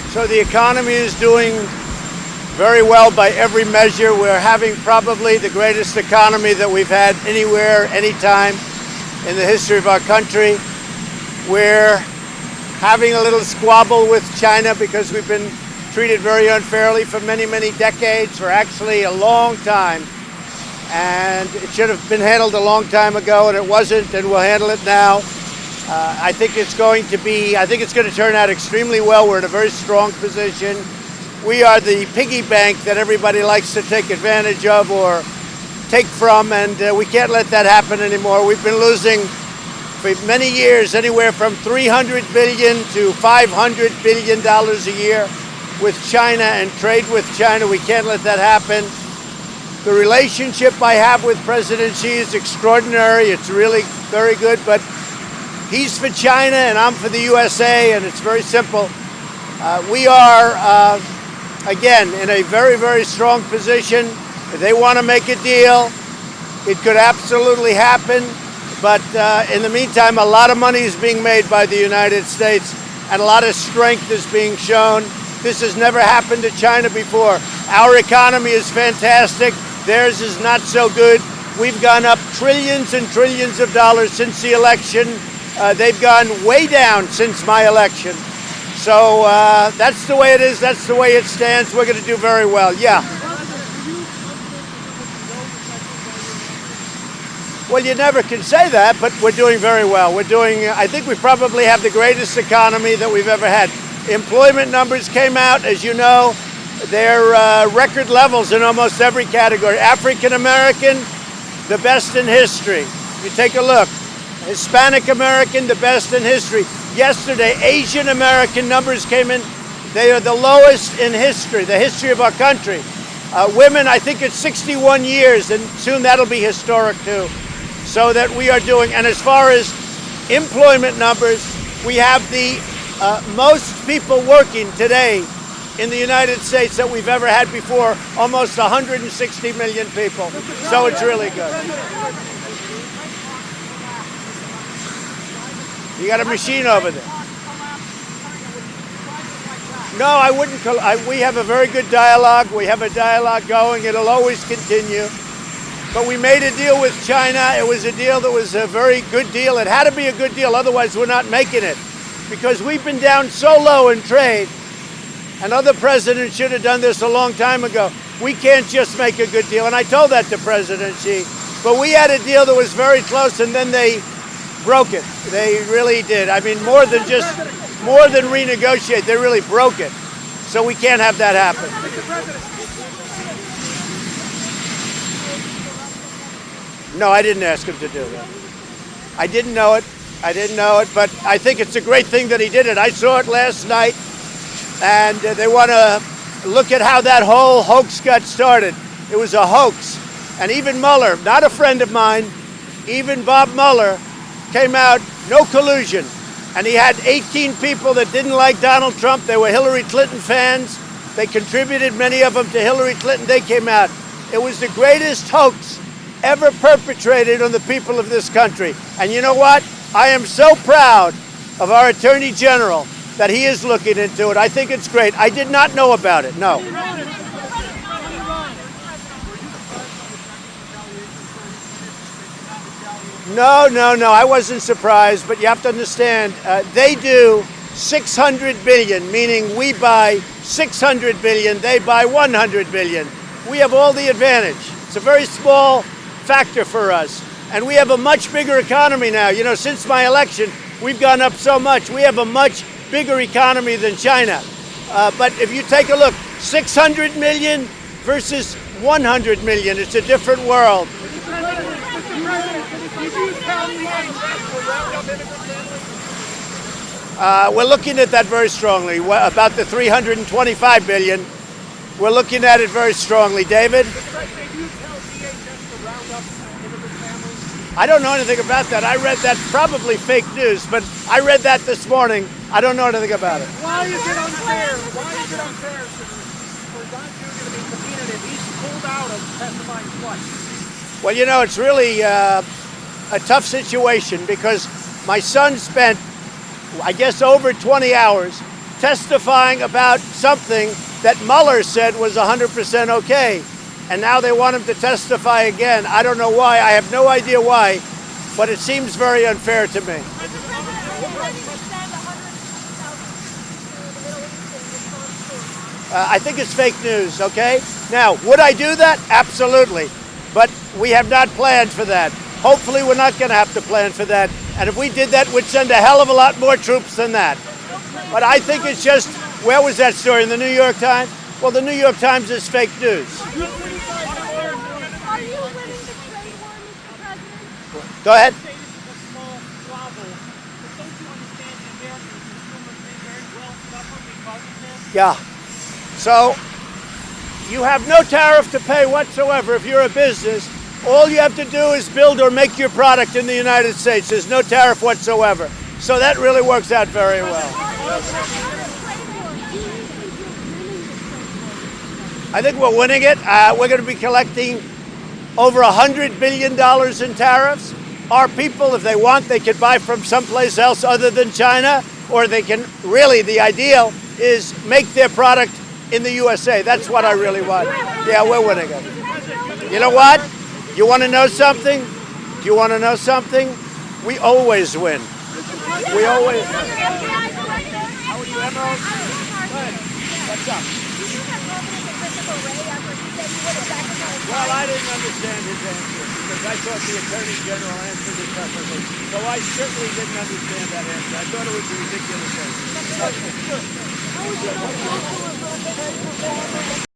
So the economy is doing very well by every measure. We're having probably the greatest economy that we've had anywhere, anytime in the history of our country. We're having a little squabble with China because we've been treated very unfairly for many, many decades, for actually a long time. And it should have been handled a long time ago, and it wasn't, and we'll handle it now. I think it's going to turn out extremely well. We're in a very strong position. We are the piggy bank that everybody likes to take advantage of or take from, and we can't let that happen anymore. We've been losing for many years anywhere from $300 billion to $500 billion a year with China and trade with China. We can't let that happen. The relationship I have with President Xi is extraordinary. It's really very good, but he's for China and I'm for the USA, and it's very simple. We are, again, in a very, very strong position. If they want to make a deal, it could absolutely happen. But in the meantime, a lot of money is being made by the United States, and a lot of strength is being shown. This has never happened to China before. Our economy is fantastic. Theirs is not so good. We've gone up trillions and trillions of dollars since the election. They've gone way down since my election. So that's the way it is. That's the way it stands. We're going to do very well. Yeah. Well, you never can say that, but we're doing very well. I think we probably have the greatest economy that we've ever had. Employment numbers came out, as you know. They're record levels in almost every category. African American, the best in history. You take a look. Hispanic American, the best in history. Yesterday, Asian American numbers came in. They are the lowest in history, the history of our country. Women, I think it's 61 years, and soon that'll be historic too. So that we are doing, and as far as employment numbers, we have the most people working today in the United States that we've ever had before, almost 160 million people. So it's really good. You got a machine over there. No, I wouldn't. We have a very good dialogue. We have a dialogue going. It'll always continue. But we made a deal with China. It was a deal that was a very good deal. It had to be a good deal, otherwise we're not making it. Because we've been down so low in trade, and other presidents should have done this a long time ago. We can't just make a good deal. And I told that to President Xi. But we had a deal that was very close, and then they broke it. They really did. I mean, more than renegotiate, they really broke it. So we can't have that happen. No, I didn't ask him to do that. I didn't know it. But I think it's a great thing that he did it. I saw it last night, and they want to look at how that whole hoax got started. It was a hoax. And even Mueller, not a friend of mine, even Bob Mueller came out, no collusion. And he had 18 people that didn't like Donald Trump. They were Hillary Clinton fans. They contributed, many of them, to Hillary Clinton. They came out. It was the greatest hoax ever perpetrated on the people of this country. And you know what? I am so proud of our Attorney General that he is looking into it. I think it's great. I did not know about it, no. No, I wasn't surprised, but you have to understand, they do 600 billion, meaning we buy 600 billion, they buy 100 billion. We have all the advantage. It's a very small factor for us. And we have a much bigger economy now. You know, since my election, we've gone up so much. We have a much bigger economy than China. But if you take a look, 600 million versus 100 million, it's a different world. We're looking at that very strongly. About the 325 billion, we're looking at it very strongly. David? I don't know anything about that. I read that, probably fake news, but I read that this morning. I don't know anything about it. Why is it unfair? For Don Jr. to be subpoenaed if he's pulled out of testifying twice? Well, you know, it's really a tough situation because my son spent, I guess, over 20 hours testifying about something that Mueller said was 100% okay. And now they want him to testify again. I don't know why. I have no idea why, but it seems very unfair to me. I think it's fake news, okay? Now, would I do that? Absolutely. But we have not planned for that. Hopefully, we're not going to have to plan for that. And if we did that, we'd send a hell of a lot more troops than that. But I think it's just, where was that story? In the New York Times? Well, the New York Times is fake news. Are you willing to trade war, Mr. President? Go ahead. Say this is a small squabble, but don't you understand the American consumers may very well suffer because of this? Yeah. So you have no tariff to pay whatsoever if you're a business. All you have to do is build or make your product in the United States. There's no tariff whatsoever. So that really works out very well. I think we're winning it. We're going to be collecting over $100 billion in tariffs. Our people, if they want, they can buy from someplace else other than China, or they can really, the ideal is make their product in the USA. That's what I really want. Yeah, we're winning it. You know what? You want to know something? Do you want to know something? We always win. We always win. How are you, Emerald? Good. What's up? Well, I didn't understand his answer because I thought the Attorney General answered it perfectly. So I certainly didn't understand that answer. I thought it was a ridiculous answer.